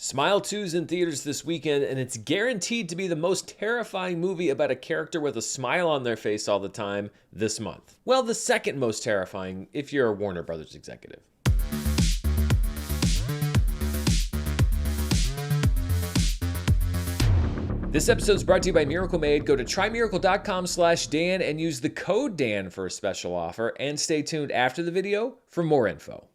Smile 2's in theaters this weekend, and it's guaranteed to be the most terrifying movie about a character with a smile on their face all the time this month. Well, the second most terrifying if you're a Warner Brothers executive. This episode is brought to you by Miracle Made. Go to trymiracle.com/Dan and use the code Dan for a special offer, and stay tuned after the video for more info.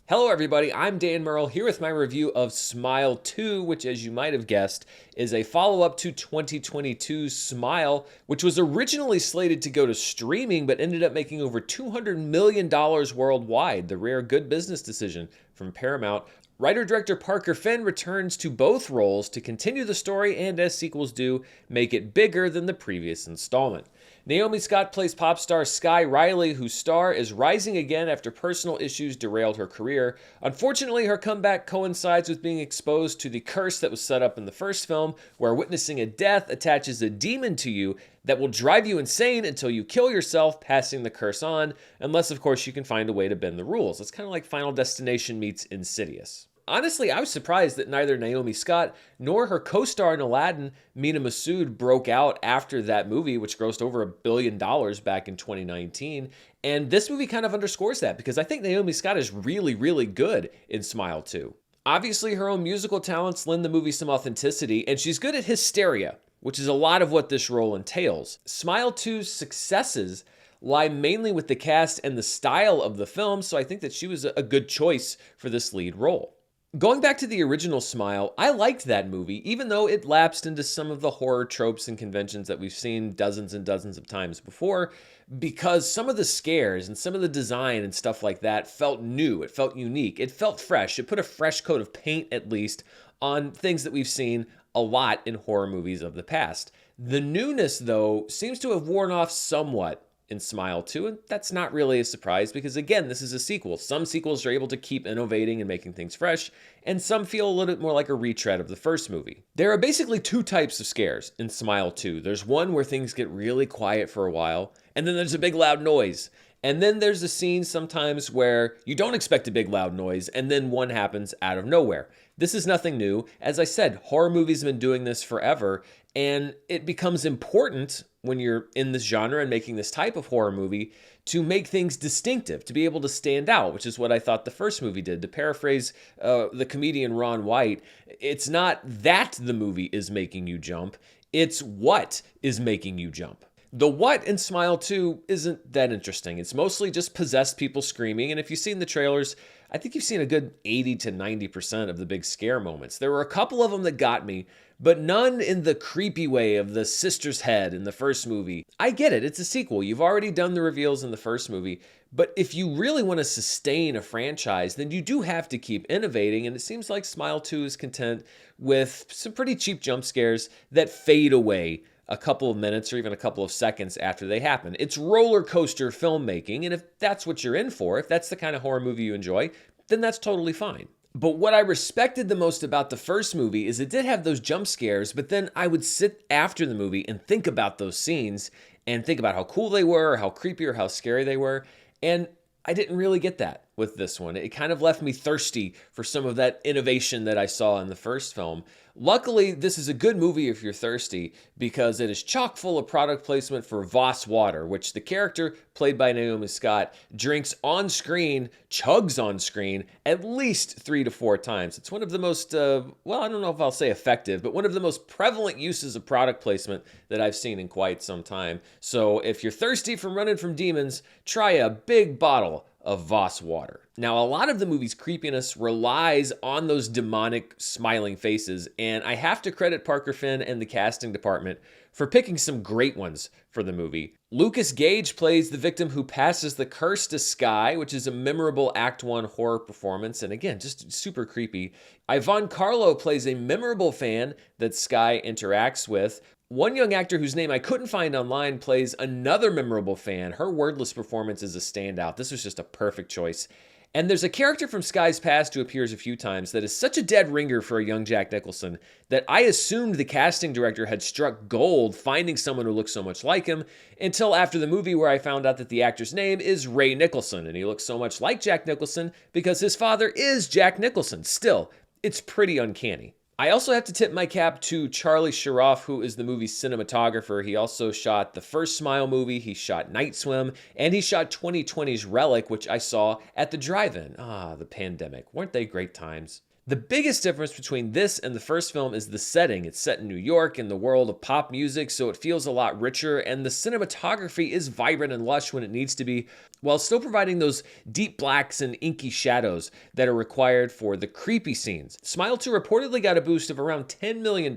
Hello everybody, I'm Dan Murrell here with my review of Smile 2, which as you might have guessed, is a follow-up to 2022's Smile, which was originally slated to go to streaming but ended up making over $200 million worldwide, the rare good business decision from Paramount. Writer-director Parker Finn returns to both roles to continue the story and, as sequels do, make it bigger than the previous installment. Naomi Scott plays pop star Sky Riley, whose star is rising again after personal issues derailed her career. Unfortunately, her comeback coincides with being exposed to the curse that was set up in the first film, where witnessing a death attaches a demon to you that will drive you insane until you kill yourself, passing the curse on, unless, of course, you can find a way to bend the rules. It's kind of like Final Destination meets Insidious. Honestly, I was surprised that neither Naomi Scott nor her co-star in Aladdin, Mina Massoud, broke out after that movie, which grossed over $1 billion back in 2019. And this movie kind of underscores that, because I think Naomi Scott is really, really good in Smile 2. Obviously, her own musical talents lend the movie some authenticity, and she's good at hysteria, which is a lot of what this role entails. Smile 2's successes lie mainly with the cast and the style of the film, so I think that she was a good choice for this lead role. Going back to the original Smile, I liked that movie, even though it lapsed into some of the horror tropes and conventions that we've seen dozens and dozens of times before, because some of the scares and some of the design and stuff like that felt new, it felt unique, it felt fresh, it put a fresh coat of paint, at least, on things that we've seen a lot in horror movies of the past. The newness, though, seems to have worn off somewhat in Smile 2, and that's not really a surprise because, again, this is a sequel. Some sequels are able to keep innovating and making things fresh, and some feel a little bit more like a retread of the first movie. There are basically two types of scares in Smile 2. There's one where things get really quiet for a while, and then there's a big loud noise. And then there's a scene sometimes where you don't expect a big loud noise, and then one happens out of nowhere. This is nothing new. As I said, horror movies have been doing this forever, and it becomes important when you're in this genre and making this type of horror movie to make things distinctive, to be able to stand out, which is what I thought the first movie did. To paraphrase the comedian Ron White, it's not that the movie is making you jump, it's what is making you jump. The what in Smile 2 isn't that interesting. It's mostly just possessed people screaming, and if you've seen the trailers, I think you've seen a good 80 to 90% of the big scare moments. There were a couple of them that got me, but none in the creepy way of the sister's head in the first movie. I get it, it's a sequel. You've already done the reveals in the first movie, but if you really want to sustain a franchise, then you do have to keep innovating, and it seems like Smile 2 is content with some pretty cheap jump scares that fade away a couple of minutes or even a couple of seconds after they happen. It's roller coaster filmmaking, and if that's what you're in for, if that's the kind of horror movie you enjoy, then that's totally fine. But what I respected the most about the first movie is it did have those jump scares, but then I would sit after the movie and think about those scenes and think about how cool they were, or how creepy or how scary they were, and I didn't really get that with this one. It kind of left me thirsty for some of that innovation that I saw in the first film. Luckily, this is a good movie if you're thirsty, because it is chock full of product placement for Voss water, which the character, played by Naomi Scott, drinks on screen, chugs on screen, at least 3 to 4 times. It's one of the most, well, I don't know if I'll say effective, but one of the most prevalent uses of product placement that I've seen in quite some time. So if you're thirsty from running from demons, try a big bottle of Voss water. Now, a lot of the movie's creepiness relies on those demonic smiling faces, and I have to credit Parker Finn and the casting department for picking some great ones for the movie. Lucas Gage plays the victim who passes the curse to Sky, which is a memorable Act 1 horror performance, and again, just super creepy. Yvonne Carlo plays a memorable fan that Sky interacts with. One young actor whose name I couldn't find online plays another memorable fan. Her wordless performance is a standout. This was just a perfect choice. And there's a character from Sky's past who appears a few times that is such a dead ringer for a young Jack Nicholson that I assumed the casting director had struck gold finding someone who looks so much like him, until after the movie, where I found out that the actor's name is Ray Nicholson, and he looks so much like Jack Nicholson because his father is Jack Nicholson. Still, it's pretty uncanny. I also have to tip my cap to Charlie Sharoff, who is the movie's cinematographer. He also shot the first Smile movie, he shot Night Swim, and he shot 2020's Relic, which I saw at the drive-in. Ah, the pandemic. Weren't they great times? The biggest difference between this and the first film is the setting. It's set in New York in the world of pop music, so it feels a lot richer, and the cinematography is vibrant and lush when it needs to be, while still providing those deep blacks and inky shadows that are required for the creepy scenes. Smile 2 reportedly got a boost of around $10 million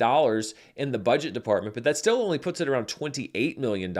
in the budget department, but that still only puts it around $28 million,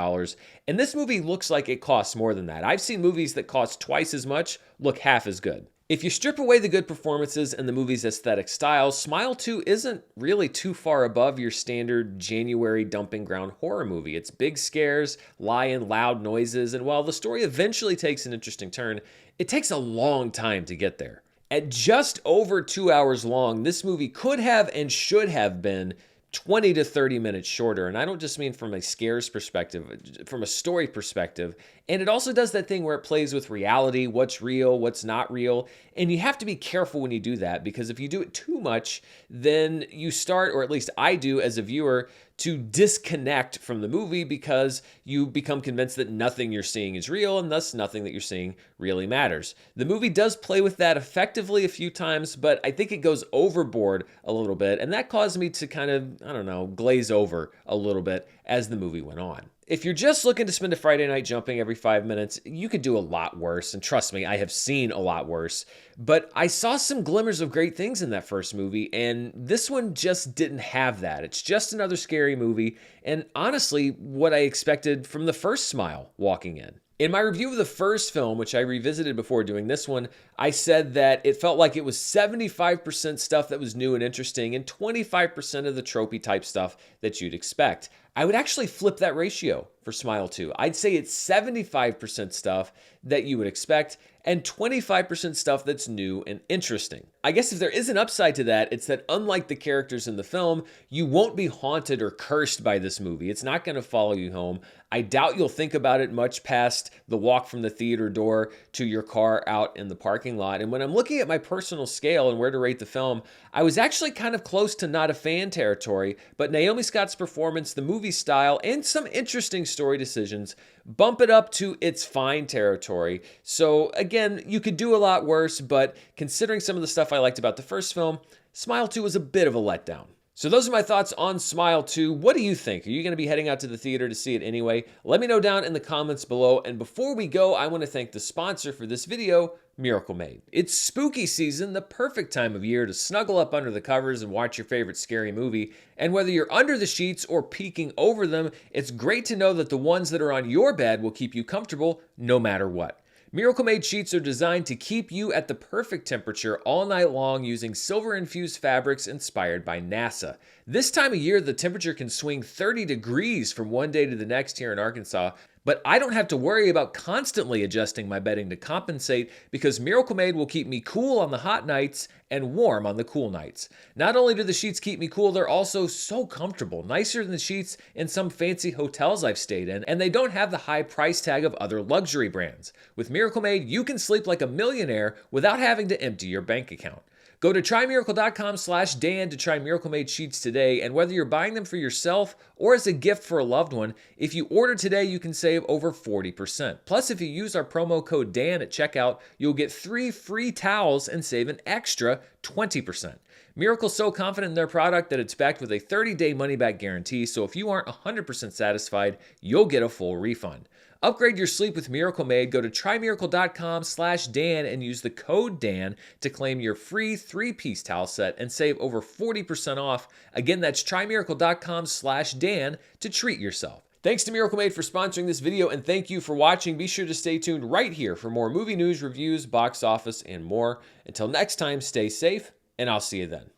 and this movie looks like it costs more than that. I've seen movies that cost twice as much look half as good. If you strip away the good performances and the movie's aesthetic style, Smile 2 isn't really too far above your standard January dumping ground horror movie. It's big scares, lie-in loud noises, and while the story eventually takes an interesting turn, it takes a long time to get there. At just over 2 hours long, this movie could have and should have been 20 to 30 minutes shorter. And I don't just mean from a scares perspective, from a story perspective. And it also does that thing where it plays with reality, what's real, what's not real. And you have to be careful when you do that, because if you do it too much, then you start, or at least I do as a viewer, to disconnect from the movie because you become convinced that nothing you're seeing is real and thus nothing that you're seeing really matters. The movie does play with that effectively a few times, but I think it goes overboard a little bit, and that caused me to kind of, I don't know, glaze over a little bit as the movie went on. If you're just looking to spend a Friday night jumping every 5 minutes, you could do a lot worse. And trust me, I have seen a lot worse. But I saw some glimmers of great things in that first movie, and this one just didn't have that. It's just another scary movie, and honestly, what I expected from the first Smile walking in. In my review of the first film, which I revisited before doing this one, I said that it felt like it was 75% stuff that was new and interesting and 25% of the tropey type stuff that you'd expect. I would actually flip that ratio for Smile 2. I'd say it's 75% stuff that you would expect and 25% stuff that's new and interesting. I guess if there is an upside to that, it's that unlike the characters in the film, you won't be haunted or cursed by this movie. It's not going to follow you home. I doubt you'll think about it much past the walk from the theater door to your car out in the parking lot. And when I'm looking at my personal scale and where to rate the film, I was actually kind of close to not a fan territory, but Naomi Scott's performance, the movie style, and some interesting story decisions bump it up to its fine territory. So again, you could do a lot worse, but considering some of the stuff I liked about the first film, Smile 2 was a bit of a letdown. So those are my thoughts on Smile 2. What do you think? Are you going to be heading out to the theater to see it anyway? Let me know down in the comments below. And before we go, I want to thank the sponsor for this video, Miracle Made. It's spooky season, the perfect time of year to snuggle up under the covers and watch your favorite scary movie. And whether you're under the sheets or peeking over them, it's great to know that the ones that are on your bed will keep you comfortable no matter what. Miracle Made sheets are designed to keep you at the perfect temperature all night long using silver-infused fabrics inspired by NASA. This time of year, the temperature can swing 30 degrees from one day to the next here in Arkansas, but I don't have to worry about constantly adjusting my bedding to compensate because Miracle Made will keep me cool on the hot nights and warm on the cool nights. Not only do the sheets keep me cool, they're also so comfortable, nicer than the sheets in some fancy hotels I've stayed in, and they don't have the high price tag of other luxury brands. With Miracle Made, you can sleep like a millionaire without having to empty your bank account. Go to trymiracle.com/Dan to try Miracle Made sheets today, and whether you're buying them for yourself or as a gift for a loved one, if you order today, you can save over 40%. Plus, if you use our promo code Dan at checkout, you'll get 3 free towels and save an extra 20%. Miracle's so confident in their product that it's backed with a 30-day money-back guarantee, so if you aren't 100% satisfied, you'll get a full refund. Upgrade your sleep with Miracle Made. Go to trymiracle.com/Dan and use the code Dan to claim your free 3-piece towel set and save over 40% off. Again, that's trymiracle.com/Dan to treat yourself. Thanks to Miracle Made for sponsoring this video, and thank you for watching. Be sure to stay tuned right here for more movie news, reviews, box office, and more. Until next time, stay safe, and I'll see you then.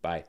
Bye.